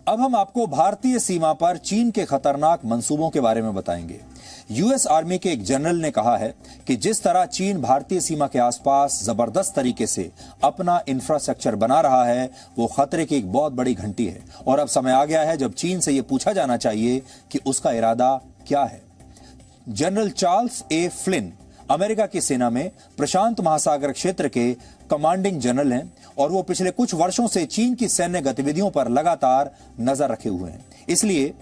अब हम आपको भारतीय सीमा पर चीन के खतरनाक मंसूबों के बारे में बताएंगे। यूएस आर्मी के एक जनरल ने कहा है कि जिस तरह चीन भारतीय सीमा के आसपास जबरदस्त तरीके से अपना इंफ्रास्ट्रक्चर बना रहा है, वो खतरे की एक बहुत बड़ी घंटी है और अब समय आ गया है जब चीन से यह पूछा जाना चाहिए कि उसका इरादा क्या है। जनरल चार्ल्स ए फ्लिन अमेरिका की सेना में प्रशांत महासागर क्षेत्र के कमांडिंग जनरल हैं और वो पिछले कुछ वर्षों से चीन की सैन्य गतिविधियों पर लगातार नजर रखे हुए हैं। इसलिए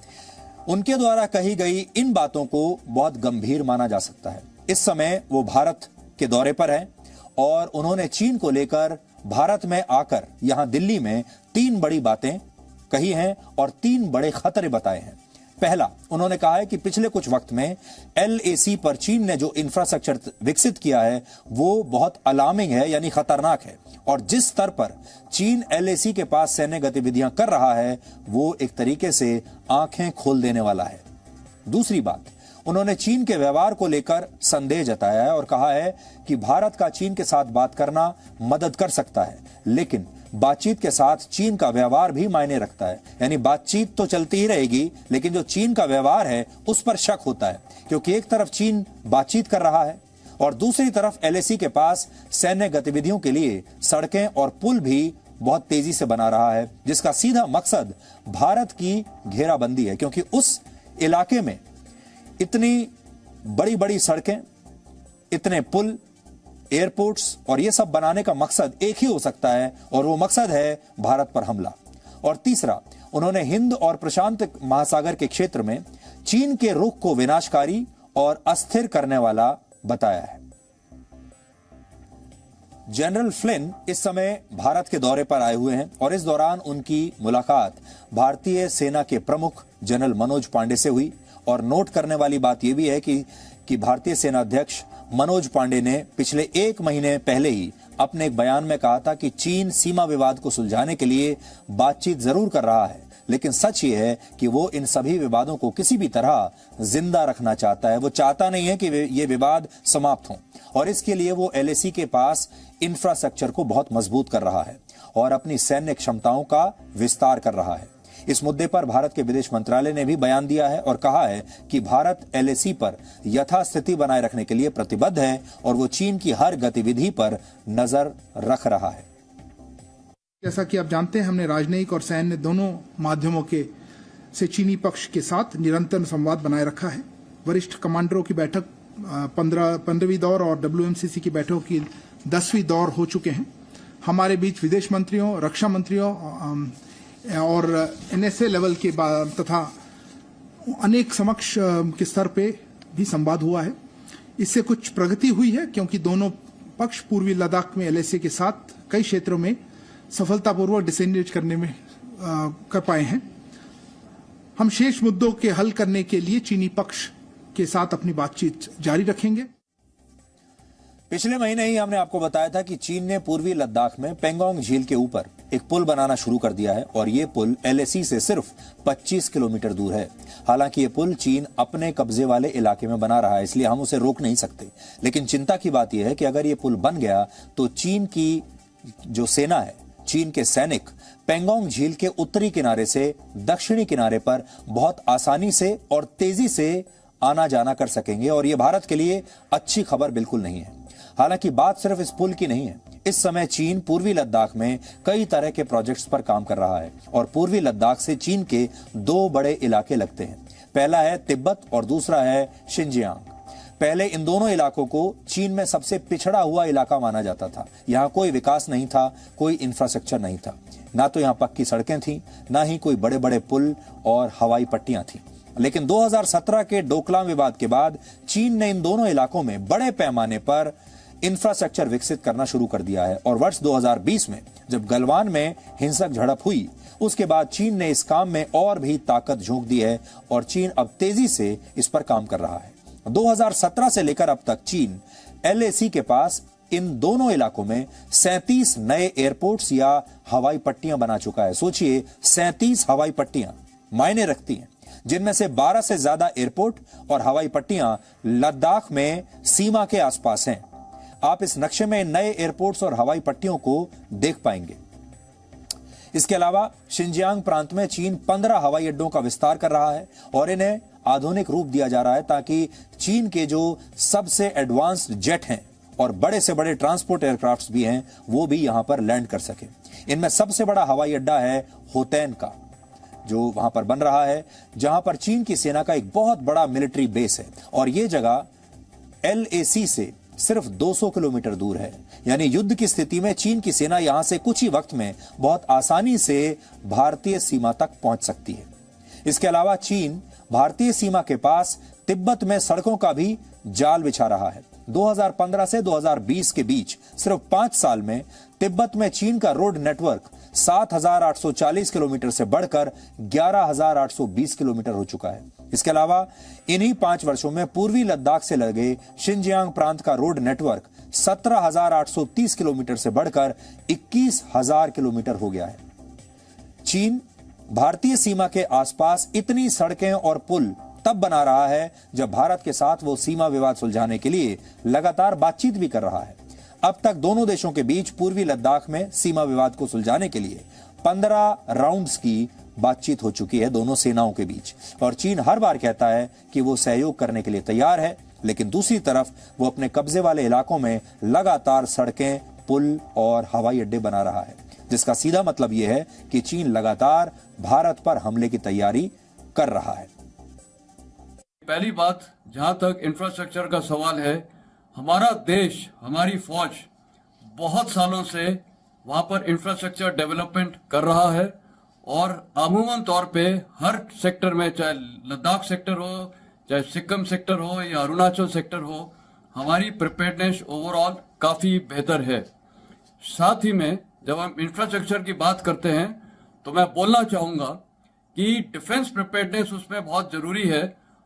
उनके द्वारा कही गई इन बातों को बहुत गंभीर माना जा सकता है। इस समय वो भारत के दौरे पर हैं और उन्होंने चीन को लेकर भारत में आकर यहां दिल्ली में 3 बड़ी बातें कही हैं और 3 बड़े खतरे बताए हैं। पहला, उन्होंने कहा है कि पिछले कुछ वक्त में LAC पर चीन ने जो इंफ्रास्ट्रक्चर विकसित किया है वो बहुत अलार्मिंग है, यानी खतरनाक है, और जिस स्तर पर चीन LAC के पास सैन्य गतिविधियां कर रहा है वो एक तरीके से आंखें खोल देने वाला है। दूसरी बात, उन्होंने चीन के व्यवहार को लेकर संदेह जताया है और कहा है कि भारत का चीन के साथ बात करना मदद कर सकता है, लेकिन बातचीत के साथ चीन का व्यवहार भी मायने रखता है। यानी बातचीत तो चलती ही रहेगी, लेकिन जो चीन का व्यवहार है उस पर शक होता है, क्योंकि एक तरफ चीन बातचीत कर रहा है और दूसरी तरफ LAC के पास सैन्य गतिविधियों के लिए सड़कें और पुल भी बहुत तेजी से बना रहा है, जिसका सीधा मकसद भारत की घेराबंदी है, क्योंकि उस इलाके में इतनी बड़ी बड़ी सड़कें, इतने पुल, एयरपोर्ट्स और ये सब बनाने का मकसद एक ही हो सकता है और वो मकसद है भारत पर हमला। और तीसरा, उन्होंने हिंद और प्रशांत महासागर के क्षेत्र में चीन के रुख को विनाशकारी और अस्थिर करने वाला बताया है। जनरल फ्लिन इस समय भारत के दौरे पर आए हुए हैं और इस दौरान उनकी मुलाकात भारतीय सेना के प्रमुख जनरल मनोज पांडे से हुई। और नोट करने वाली बात यह भी है कि भारतीय सेना अध्यक्ष मनोज पांडे ने पिछले 1 महीने पहले ही अपने एक बयान में कहा था कि चीन सीमा विवाद को सुलझाने के लिए बातचीत जरूर कर रहा है, लेकिन सच ये है कि वो इन सभी विवादों को किसी भी तरह जिंदा रखना चाहता है। वो चाहता नहीं है कि ये विवाद समाप्त हों और इसके लिए वो LAC के पास इंफ्रास्ट्रक्चर को बहुत मजबूत कर रहा है और अपनी सैन्य क्षमताओं का विस्तार कर रहा है। इस मुद्दे पर भारत के विदेश मंत्रालय ने भी बयान दिया है और कहा है कि भारत LAC पर यथास्थिति बनाए रखने के लिए प्रतिबद्ध है और वो चीन की हर गतिविधि पर नजर रख रहा है। जैसा कि आप जानते हैं, हमने राजनयिक और सैन्य दोनों माध्यमों के से चीनी पक्ष के साथ निरंतर संवाद बनाए रखा है। वरिष्ठ कमांडरों की बैठक 15वीं दौर और WMCC की बैठकों की 10वीं दौर हो चुके हैं। हमारे बीच विदेश मंत्रियों, रक्षा मंत्रियों और NSA लेवल के तथा अनेक समक्ष के स्तर पे भी संवाद हुआ है। इससे कुछ प्रगति हुई है क्योंकि दोनों पक्ष पूर्वी लद्दाख में LAC के साथ कई क्षेत्रों में सफलतापूर्वक डिसएंगेज करने में कर पाए हैं। हम शेष मुद्दों के हल करने के लिए चीनी पक्ष के साथ अपनी बातचीत जारी रखेंगे। पिछले महीने ही हमने आपको बताया था कि चीन ने पूर्वी लद्दाख में पेंगोंग झील के ऊपर एक पुल बनाना शुरू कर दिया है और ये पुल LAC से सिर्फ 25 किलोमीटर दूर है। हालांकि ये पुल चीन अपने कब्जे वाले इलाके में बना रहा है, इसलिए हम उसे रोक नहीं सकते। लेकिन चिंता की बात यह है कि अगर ये पुल बन गया तो चीन की जो सेना है, चीन के सैनिक पेंगोंग झील के उत्तरी किनारे से दक्षिणी किनारे पर बहुत आसानी से और तेजी से आना जाना कर सकेंगे और यह भारत के लिए अच्छी खबर बिल्कुल नहीं है। हालांकि बात सिर्फ इस पुल की नहीं है। इस समय चीन पूर्वी लद्दाख में कई तरह के प्रोजेक्ट्स पर काम कर रहा है और पूर्वी लद्दाख से चीन के 2 बड़े इलाके लगते हैं। पहला है तिब्बत और दूसरा है शिनजियांग। पहले इन दोनों इलाकों को चीन में सबसे पिछड़ा हुआ इलाका माना जाता था। यहाँ कोई विकास नहीं था, कोई इंफ्रास्ट्रक्चर नहीं था, ना तो यहाँ पक्की सड़कें थी, ना ही कोई बड़े बड़े पुल और हवाई पट्टियां थी। लेकिन 2017 के डोकलाम विवाद के बाद चीन ने इन दोनों इलाकों में बड़े पैमाने पर इंफ्रास्ट्रक्चर विकसित करना शुरू कर दिया है और वर्ष 2020 में जब गलवान में हिंसक झड़प हुई, उसके बाद चीन ने इस काम में और भी ताकत झोंक दी है और चीन अब तेजी से इस पर काम कर रहा है। 2017 से लेकर अब तक चीन LAC के पास इन दोनों इलाकों में 37 नए एयरपोर्ट्स या हवाई पट्टियां बना चुका है। सोचिए, 37 हवाई पट्टियां मायने रखती हैं, जिनमें से 12 से ज्यादा एयरपोर्ट और हवाई पट्टियां लद्दाख में सीमा के आसपास हैं। आप इस नक्शे में नए एयरपोर्ट्स और हवाई पट्टियों को देख पाएंगे। इसके अलावा शिनजियांग प्रांत में चीन 15 हवाई अड्डों का विस्तार कर रहा है और इन्हें आधुनिक रूप दिया जा रहा है ताकि चीन के जो सबसे एडवांस्ड जेट हैं और बड़े से बड़े ट्रांसपोर्ट एयरक्राफ्ट्स भी हैं वो भी यहां पर लैंड कर सके। इनमें सबसे बड़ा हवाई अड्डा है होतैन का, जो वहां पर बन रहा है, जहां पर चीन की सेना का एक बहुत बड़ा मिलिट्री बेस है और यह जगह LAC से सिर्फ 200 किलोमीटर दूर है। यानी युद्ध की स्थिति में चीन की सेना यहां से कुछ ही वक्त में बहुत आसानी से भारतीय सीमा तक पहुंच सकती है। इसके अलावा चीन भारतीय सीमा के पास तिब्बत में सड़कों का भी जाल बिछा रहा है। 2015 से 2020 के बीच सिर्फ 5 साल में तिब्बत में चीन का रोड नेटवर्क 7,840 किलोमीटर से बढ़कर 11,820 किलोमीटर हो चुका है। इसके अलावा इन्हीं 5 वर्षों में पूर्वी लद्दाख से लगे शिनजियांग प्रांत का रोड नेटवर्क 17,830 किलोमीटर से बढ़कर 21,000 किलोमीटर हो गया है। चीन भारतीय सीमा के आसपास इतनी सड़कें और पुल तब बना रहा है जब भारत के साथ वो सीमा विवाद सुलझाने के लिए लगातार बातचीत भी कर रहा है। अब तक दोनों देशों के बीच पूर्वी लद्दाख में सीमा विवाद को सुलझाने के लिए 15 राउंड्स की बातचीत हो चुकी है दोनों सेनाओं के बीच और चीन हर बार कहता है कि वो सहयोग करने के लिए तैयार है, लेकिन दूसरी तरफ वो अपने कब्जे वाले इलाकों में लगातार सड़कें, पुल और हवाई अड्डे बना रहा है, जिसका सीधा मतलब यह है कि चीन लगातार भारत पर हमले की तैयारी कर रहा है। पहली बात, जहां तक इंफ्रास्ट्रक्चर का सवाल है, हमारा देश, हमारी फौज बहुत सालों से वहां पर इंफ्रास्ट्रक्चर डेवलपमेंट कर रहा है और अमूमन तौर पे हर सेक्टर में, चाहे लद्दाख सेक्टर हो, चाहे सिक्किम सेक्टर हो या अरुणाचल सेक्टर हो, हमारी प्रिपेयर्डनेस ओवरऑल काफी बेहतर है। साथ ही में जब हम इंफ्रास्ट्रक्चर की बात करते हैं तो मैं बोलना चाहूंगा कि डिफेंस प्रिपेयर्डनेस उसमें बहुत जरूरी है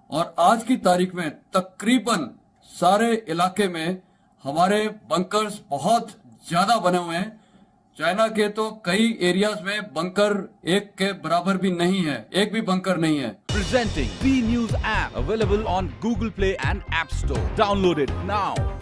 और आज की तारीख में तकरीबन सारे इलाके में हमारे बंकर्स बहुत ज्यादा बने हुए हैं। चाइना के तो कई एरियाज में बंकर एक के बराबर भी नहीं है, एक भी बंकर नहीं है। Presenting B News app available on Google Play and App Store. Download it now.